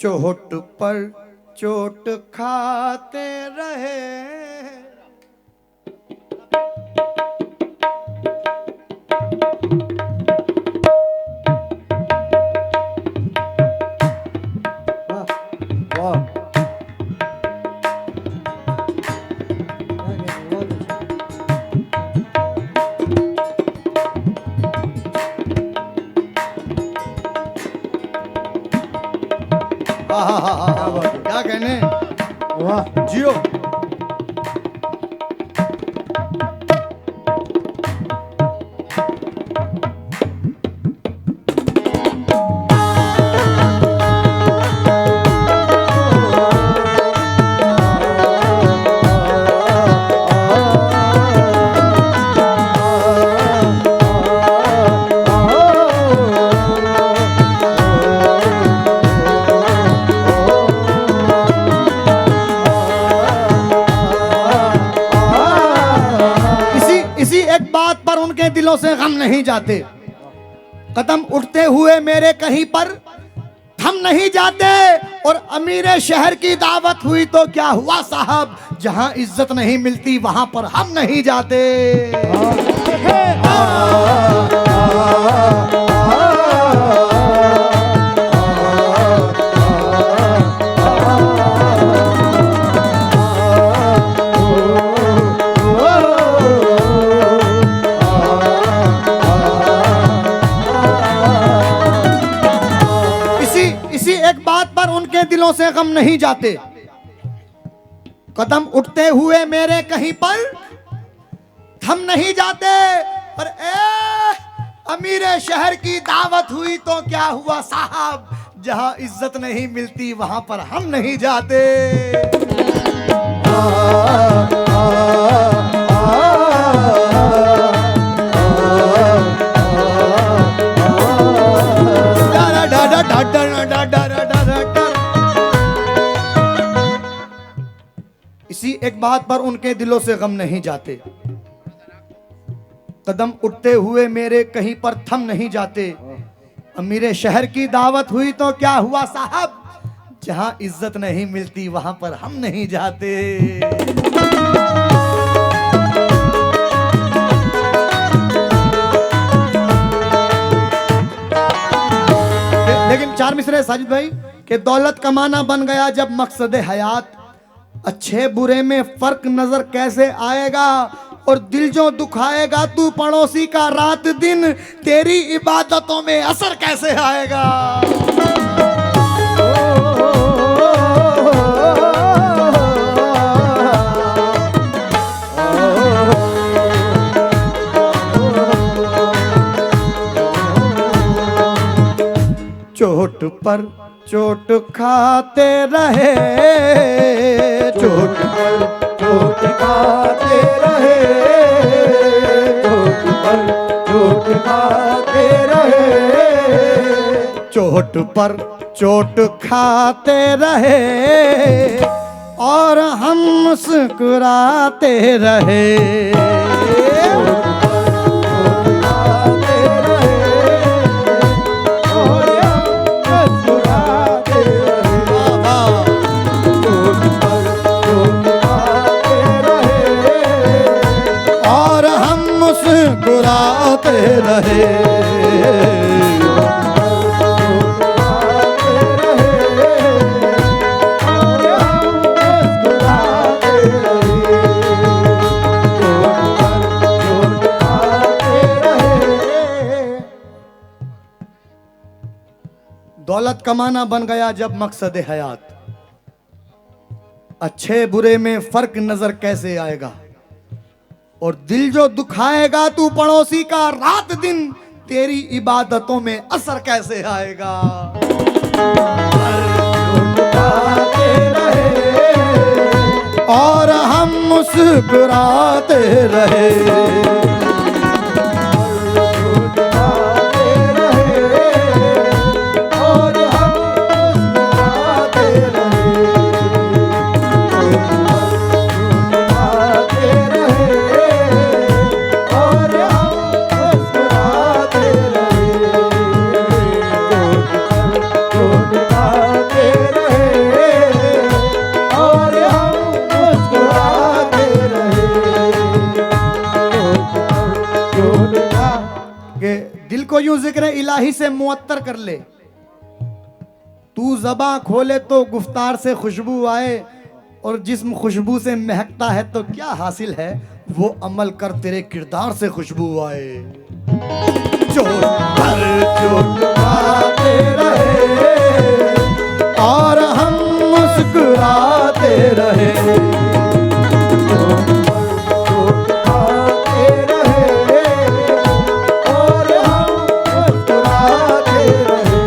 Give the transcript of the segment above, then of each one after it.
चोट पर चोट खाते रहे। क्या कहने, वाह जियो। उनके दिलों से गम नहीं जाते, कदम उठते हुए मेरे कहीं पर थम नहीं जाते। और अमीर शहर की दावत हुई तो क्या हुआ साहब, जहां इज्जत नहीं मिलती वहां पर हम नहीं जाते। उनके दिलों से गम नहीं जाते, कदम उठते हुए मेरे कहीं पर थम नहीं जाते। पर अमीर शहर की दावत हुई तो क्या हुआ साहब, जहां इज्जत नहीं मिलती वहां पर हम नहीं जाते। इसी एक बात पर उनके दिलों से गम नहीं जाते, कदम उठते हुए मेरे कहीं पर थम नहीं जाते। अमीर शहर की दावत हुई तो क्या हुआ साहब, जहां इज्जत नहीं मिलती वहां पर हम नहीं जाते। लेकिन चार मिसरे साजिद भाई कि दौलत कमाना बन गया जब मकसद हयात, अच्छे बुरे में फर्क नजर कैसे आएगा। और दिल जो दुखाएगा तू पड़ोसी का रात दिन, तेरी इबादतों में असर कैसे आएगा। चोट पर चोट खाते रहे, चोट पर चोट खाते रहे, चोट पर चोट खाते रहे, चोट पर चोट खाते रहे और हम मुस्कुराते रहे। मुस्कुराते रहे, दौलत कमाना बन गया जब मकसद हयात, अच्छे बुरे में फर्क नजर कैसे आएगा। और दिल जो दुखाएगा तू पड़ोसी का रात दिन, तेरी इबादतों में असर कैसे आएगा। और हम मुस्कुराते रहे, तेरा यूं जिक्र इलाही से मुअत्तर कर ले। तू ज़बां खोले तो गुफ्तार से खुशबू आए, और जिस्म खुशबू से महकता है तो क्या हासिल है, वो अमल कर तेरे किरदार से खुशबू आए। चोट पर चोट खाते रहे और हम मुस्कुराते रहे, चोट खाते रहे और हम मुस्कुराते रहे,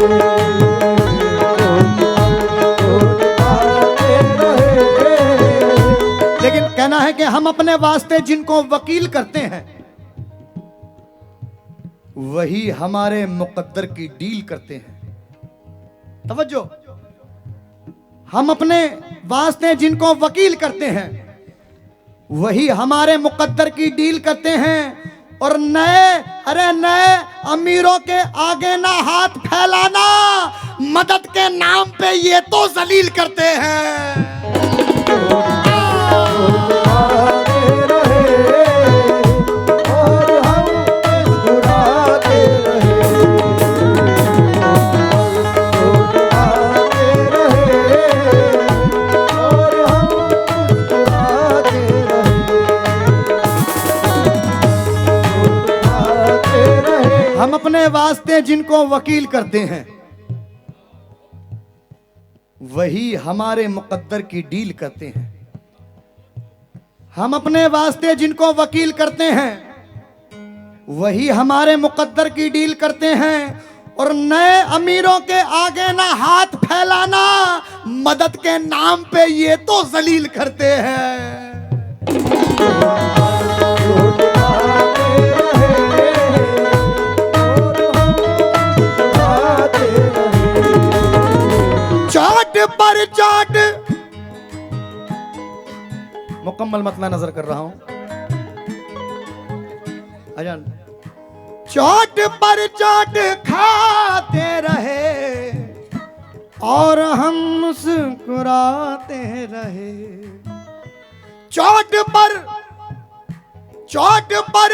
चोट खाते रहे। लेकिन कहना है कि हम अपने वास्ते जिनको वकील करते हैं वही हमारे मुकद्दर की डील करते हैं। तवज्जो, हम अपने वास्ते जिनको वकील करते हैं वही हमारे मुकद्दर की डील करते हैं। और नए अमीरों के आगे ना हाथ फैलाना, मदद के नाम पे ये तो जलील करते हैं। हम अपने वास्ते जिनको वकील करते हैं वही हमारे मुकद्दर की डील करते हैं। हम अपने वास्ते जिनको वकील करते हैं वही हमारे मुकद्दर की डील करते हैं। और नए अमीरों के आगे ना हाथ फैलाना, मदद के नाम पे ये तो जलील करते हैं। चाट पर चाट, मुकम्मल मतला नजर कर रहा हूं अजान। चाट पर चाट खाते रहे और हम मुस्कुराते रहे, चाट पर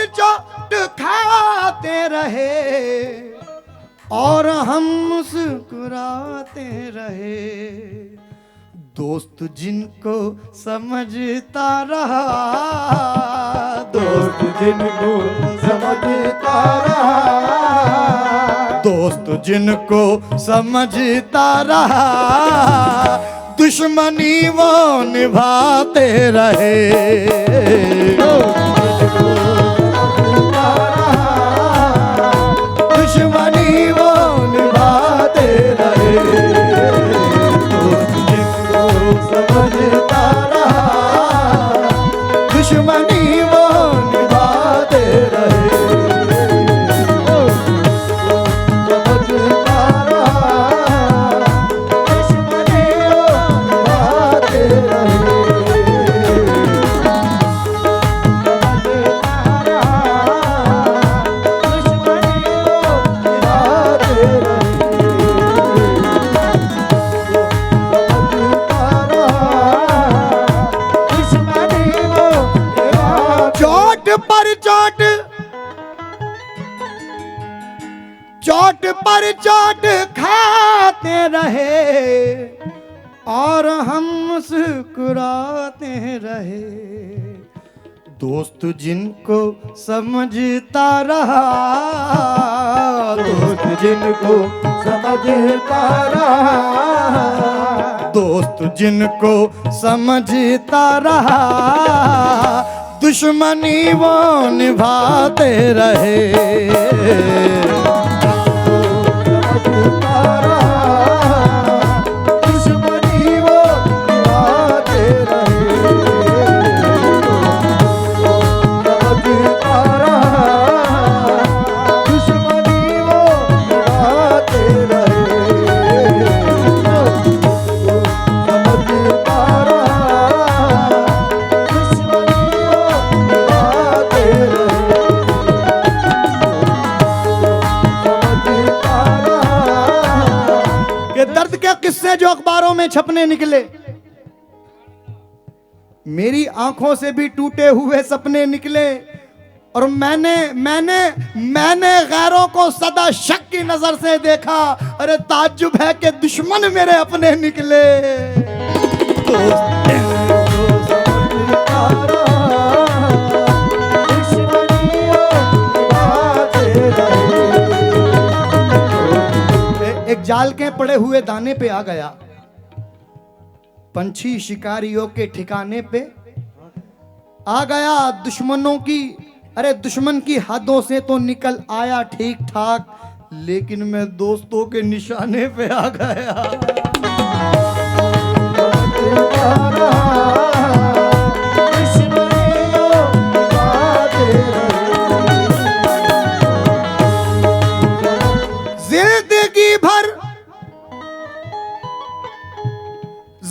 चाट खाते रहे और हम मुस्कुराते रहे। दोस्त जिनको समझता रहा, दोस्त जिनको समझता रहा, दोस्त जिनको समझता रहा, दुश्मनी वो निभाते रहे। दुश्मनी वो निभाते रहे, समझता रहा, दुश्मनी वो निभाते रहे, समझता रहा, दुश्मनी वो निभाते रहे, चोट पर चोट खाते रहे और हम मुस्कुराते रहे। दोस्त जिनको समझता रहा, दोस्त जिनको समझता रहा, दोस्त जिनको समझता रहा, दुश्मनी वो निभाते रहे। किस्से जो अखबारों में छपने निकले, मेरी आंखों से भी टूटे हुए सपने निकले। और मैंने मैंने मैंने गैरों को सदा शक की नजर से देखा। अरे ताज्जुब है कि दुश्मन मेरे अपने निकले। एक जाल के पड़े हुए दाने पे आ गया, पंछी शिकारियों के ठिकाने पे आ गया। दुश्मनों की, अरे दुश्मन की हदों से तो निकल आया ठीक ठाक, लेकिन मैं दोस्तों के निशाने पे आ गया।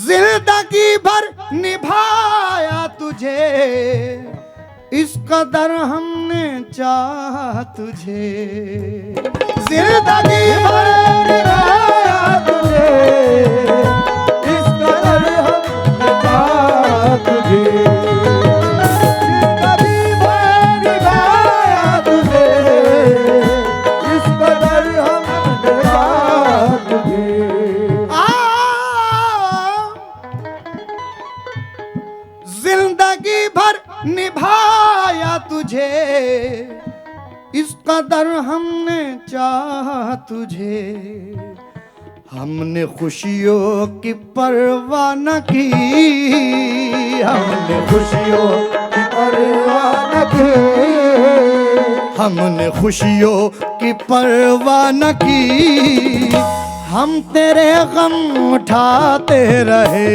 जिंदगी भर निभाया तुझे, इस कदर हमने चाहा तुझे। जिंदगी भर निभाया तुझे, इस कदर हमने चाहा तुझे। जिंदगी भर निभाया तुझे, इस कदर हमने चाहा तुझे। जिंदगी भर निभाया तुझे, इस कदर हमने चाहा तुझे। हमने खुशियों की परवाह न की, हमने खुशियों की परवाह न की, हमने खुशियों की परवाह न की। हम तेरे गम उठाते रहे।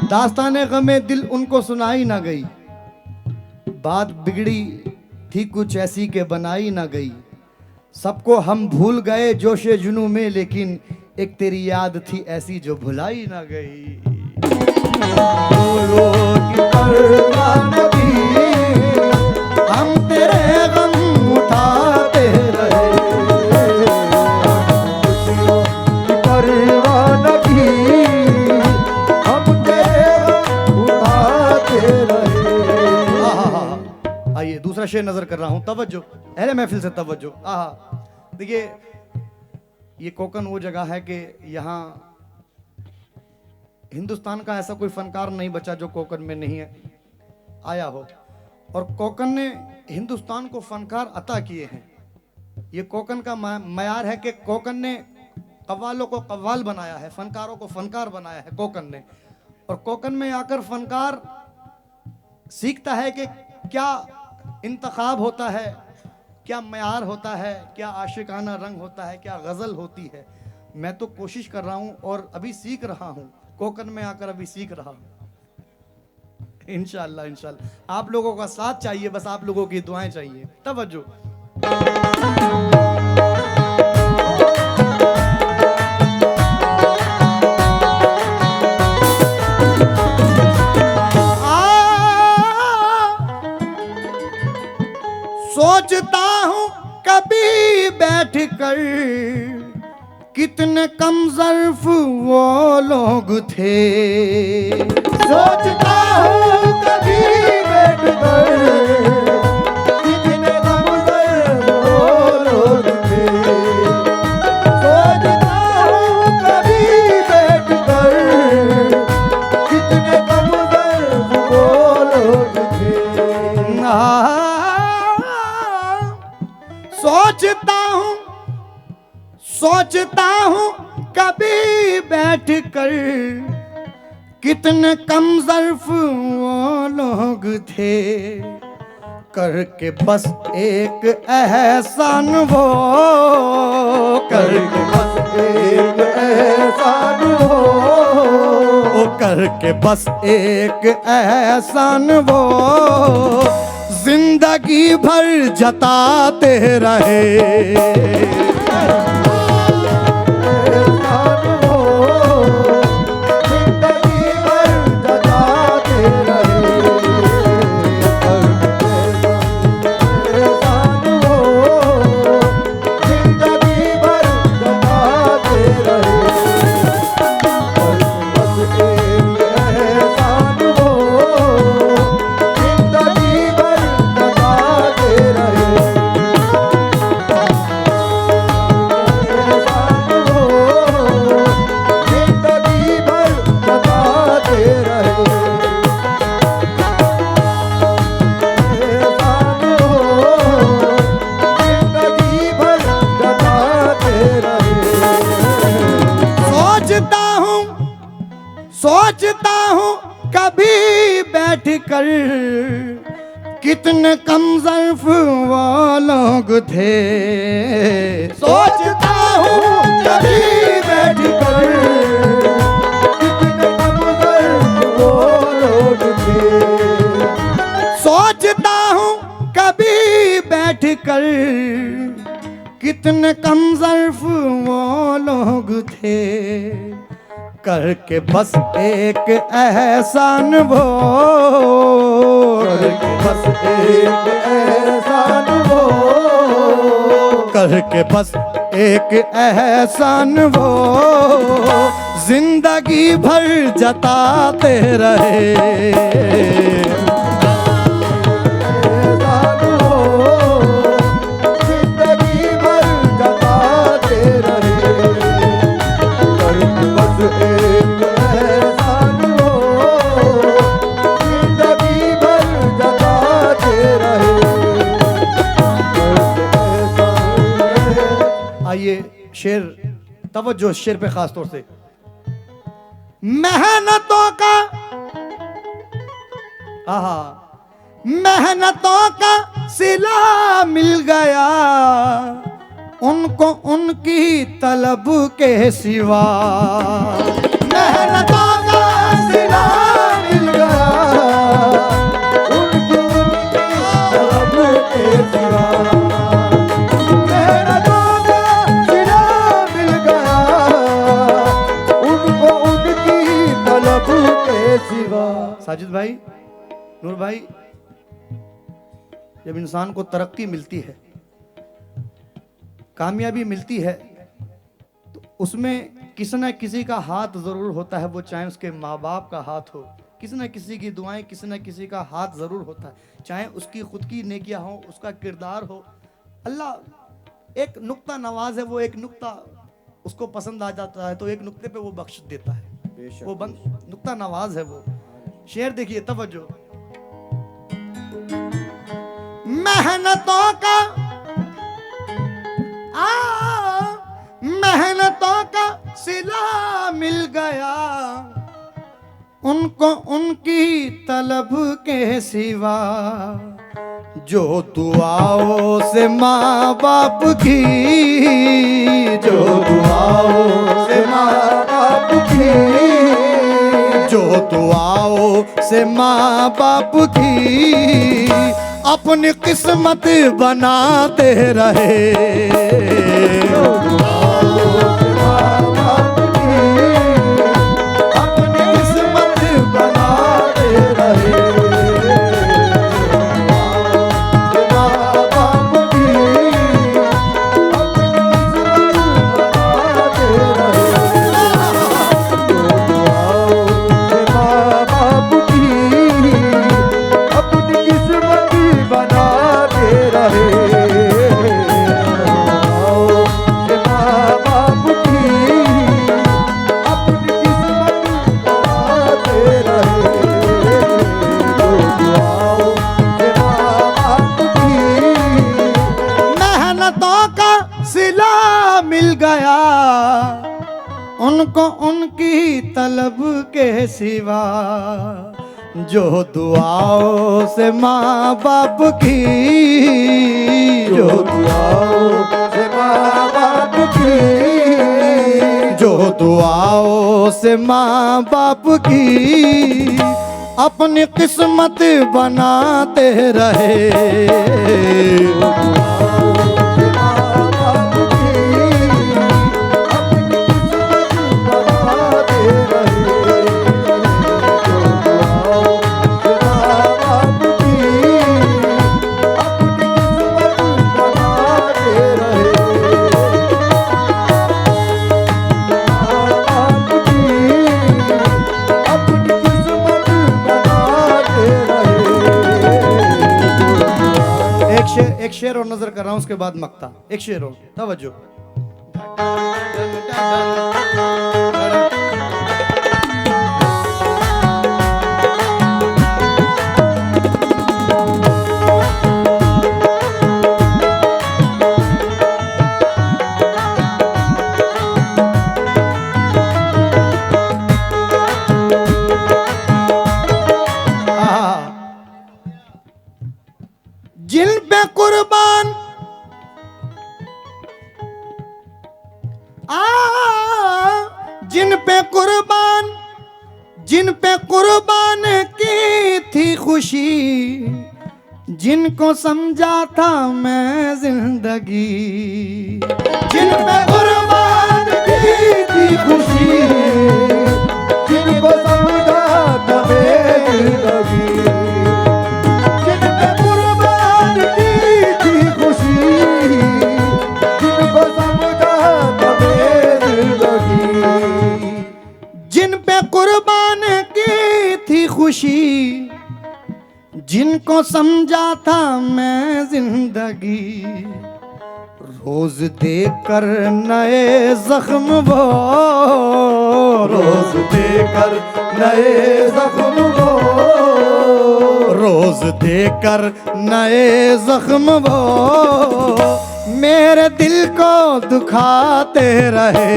दास्ताने गमे दिल उनको सुनाई ना गई, बात बिगड़ी थी कुछ ऐसी के बनाई ना गई। सबको हम भूल गए जोशे जुनू में, लेकिन एक तेरी याद थी ऐसी जो भुलाई ना गई। हम तेरे गम उठाते रहे। आइए दूसरा शेर नजर कर रहा हूं, तवज्जो अहले महफिल से तवज्जो। देखिए ये कोकन वो जगह है कि यहाँ हिंदुस्तान का ऐसा कोई फनकार नहीं बचा जो कोकन में नहीं है आया हो, और कोकन ने हिंदुस्तान को फनकार अता किए हैं। ये कोकन का मयार है कि कोकन ने कव्वालों को कव्वाल बनाया है, फनकारों को फनकार बनाया है कोकन ने। और कोकन में आकर फनकार सीखता है कि क्या इंतखाब होता है, क्या मयार होता है, क्या आशिकाना रंग होता है, क्या गज़ल होती है। मैं तो कोशिश कर रहा हूं और अभी सीख रहा हूं, कोकन में आकर अभी सीख रहा हूं। इंशाअल्लाह इंशाअल्लाह आप लोगों का साथ चाहिए, बस आप लोगों की दुआएं चाहिए। तवज्जो। सोचता हूँ कभी बैठ कर कितने कम ज़र्फ वो लोग थे। सोचता हूँ कभी बैठ कर कितने कम ज़र्फ वो लोग थे। सोचता हूँ कभी बैठ कर कितने कम ज़र्फ वो लोग थे। सोचता हूँ कभी बैठ कर कितने कम ज़र्फ वो लोग थे, करके बस एक एहसान वो, करके बस एक एहसान वो, करके बस एक एहसान वो, जिंदगी भर जताते रहे। सोचता हूँ कभी बैठ कर कितने कम ज़र्फ वो लोग थे, सोचता हूँ कभी बैठ कर कितने कम ज़र्फ वो लोग थे, सोचता हूँ कभी बैठ कर कितने कम ज़र्फ वो लोग थे, करके बस एक एहसान वो, करके बस एक एहसान वो, करके बस एक एहसान वो, जिंदगी भर जताते रहे। आइए शेर, तवज्जो शेर पे खास तौर से। मेहनतों का, आहा, मेहनतों का सिला मिल गया उनको उनकी तलब के सिवा, मेहनतों का सिला मिल गया उनको उनकी तलब के सिवा, साजिद भाई, नूर भाई, जब इंसान को तरक्की मिलती है, कामयाबी मिलती है, तो उसमें किसी न किसी का हाथ जरूर होता है, वो चाहे उसके माँ बाप का हाथ हो, किसी न किसी की दुआएं, किसी न किसी का हाथ जरूर होता है, चाहे उसकी खुद की नेकियां हो, उसका किरदार हो। अल्लाह एक नुक्ता नवाज है, वो एक नुक्ता उसको पसंद आ जाता है तो एक नुक्ते पे वो बख्श देता है, वो नुक्ता नवाज है वो। शेर देखिए, तवज्जो। मेहनतों का मेहनतों का सिला मिल गया उनको उनकी तलब के सिवा, जो दुआओं से माँ बाप की, जो दुआओं से माँ बाप की, जो दुआओं से माँ बाप की अपनी किस्मत बनाते रहे। हमको उनकी तलब के सिवा, जो दुआओं से माँ बाप की, जो दुआओं से माँ बाप की, जो दुआओं से माँ बाप की अपनी किस्मत बनाते रहे। एक शेर और नजर कर रहा हूं, उसके बाद मक्ता। एक शेर और, तवज्जो। जिन पे कुर्बान जिन पे कुर्बान की थी खुशी, जिनको समझा था मैं जिंदगी, जिन पे कुर्बान की थी खुशी, जिनको समझा था मैं जिंदगी, जिन पे कुर्बान की थी खुशी, जिनको समझा था मैं जिंदगी, जिन पे कुर्बान की थी खुशी, जिनको समझा था मैं जिंदगी, रोज देकर नए जख्म वो, रोज देकर नए जख्म वो, रोज देकर नए जख्म वो मेरे दिल को दुखाते रहे।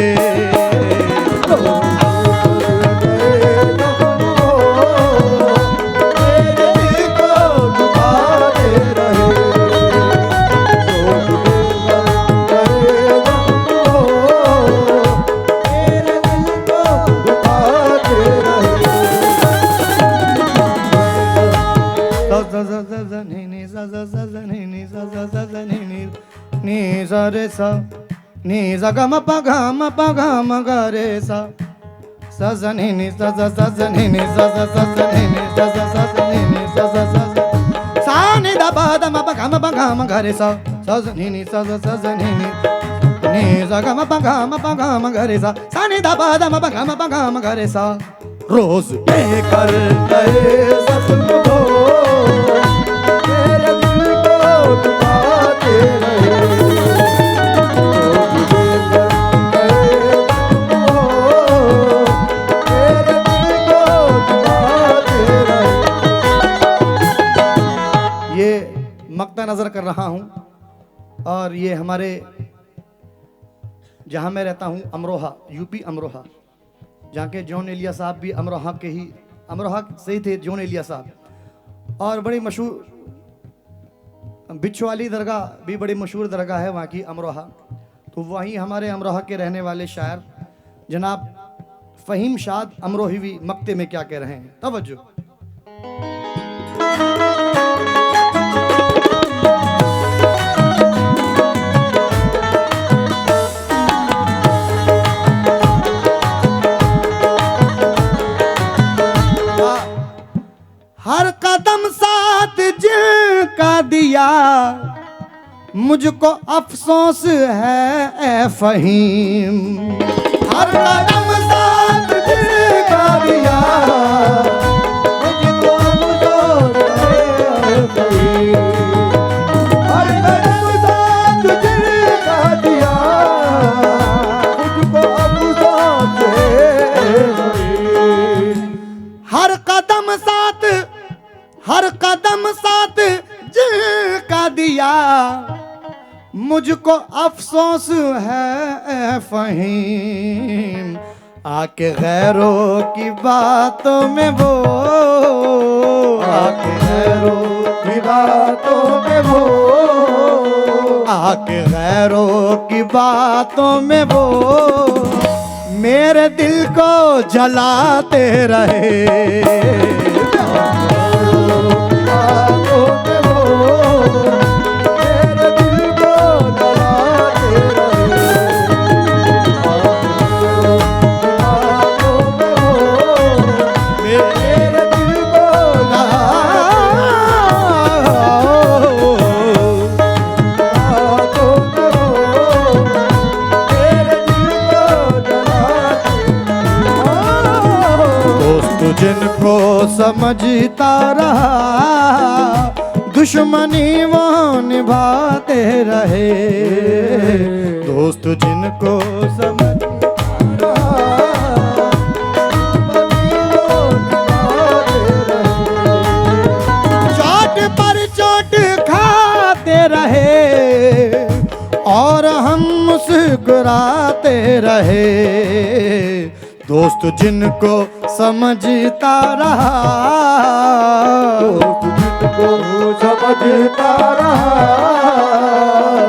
Ni za re sa, ni za ga ma pa ga re sa, sa za ni ni sa za sa za ni ni sa za sa za ni ni sa za sa za ni ni sa za sa za, sa ni da ba ga re sa, sa za ni ni sa za sa za ni ni za ga ma pa ga re sa, sa ni da ba ga re sa, रोज baker नए जख्म वो मेरे दिल को दुखाते रहे। ये मक्ता नजर कर रहा हूं और ये हमारे जहां मैं रहता हूं अमरोहा, यूपी अमरोहा, जहाँ के जॉन एलिया साहब भी अमरोहा के ही, अमरोहा से ही थे जॉन एलिया साहब। और बड़ी मशहूर बिच्छू वाली दरगाह भी बड़ी मशहूर दरगाह है वहाँ की, अमरोहा। तो वहीं हमारे अमरोहा के रहने वाले शायर जनाब फ़हीम शाद अमरोही भी मक्ते में क्या कह रहे हैं, तवज्जो। हर कदम साथ जिनका दिया मुझको अफसोस है ए फ़हीम, हर कदम साथ जिनका दिया मुझको अफसोस है ए फ़हीम, हर कदम साथ जिनका दिया मुझको अफसोस है ए फ़हीम, हर कदम साथ जिनका दिया मुझको अफसोस है फ़हीम, आके गैरों की बातों में वो, आके गैरों की बातों में वो, आके गैरों की बातों में वो मेरे दिल को जलाते रहे। जिनको समझता रहा दुश्मनी वो निभाते रहे। दोस्त जिनको समझता रहा चोट पर चोट खाते रहे और हम मुस्कुराते रहे। दोस्त जिनको समझता रहा, दोस्त जिनको समझता रहा,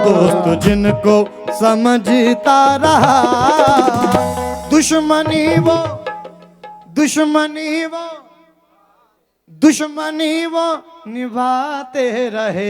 दोस्त जिनको समझता रहा दुश्मनी वो, दुश्मनी वो, दुश्मनी वो निभाते रहे।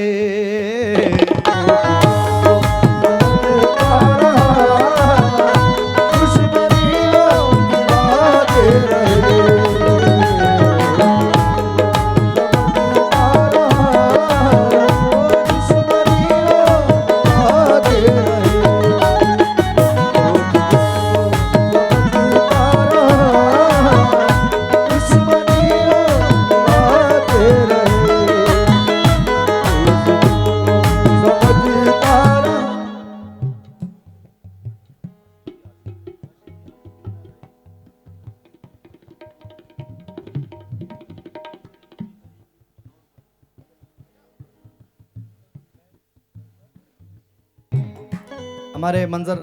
हमारे मंजर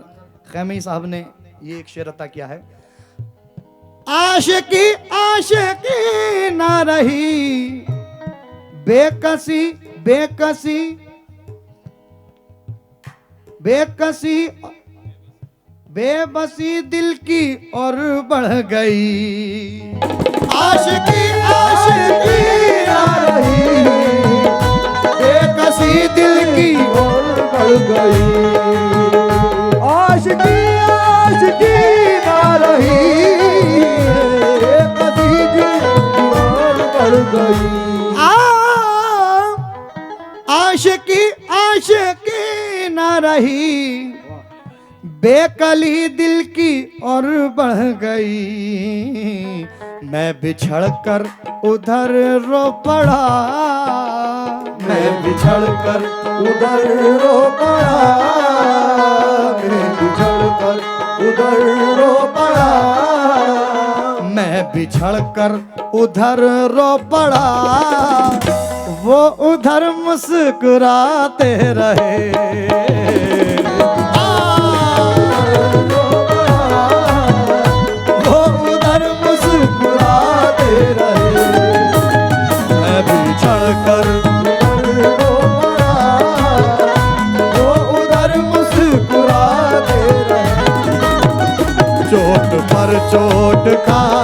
खैमी साहब ने ये एक शेर अता किया है। आशिकी आशिकी ना रही बेकसी बेकसी बेकसी बेबसी दिल की और बढ़ गई। आशिकी आशिकी ना रही बेकसी दिल की और बढ़ गई। आशिकी आशिकी ना रही बेकसी दिल की और बढ़ गई। आशिकी आशिकी ना रही बेकली दिल की और बढ़ गई। मैं बिछड़ कर उधर रो पड़ा, मैं बिछड़ कर उधर रो पड़ा, मैं बिछड़ कर उधर रो पड़ा, मैं बिछड़ कर उधर रो पड़ा। वो उधर मुस्कुराते रहे। चोट पर चोट खा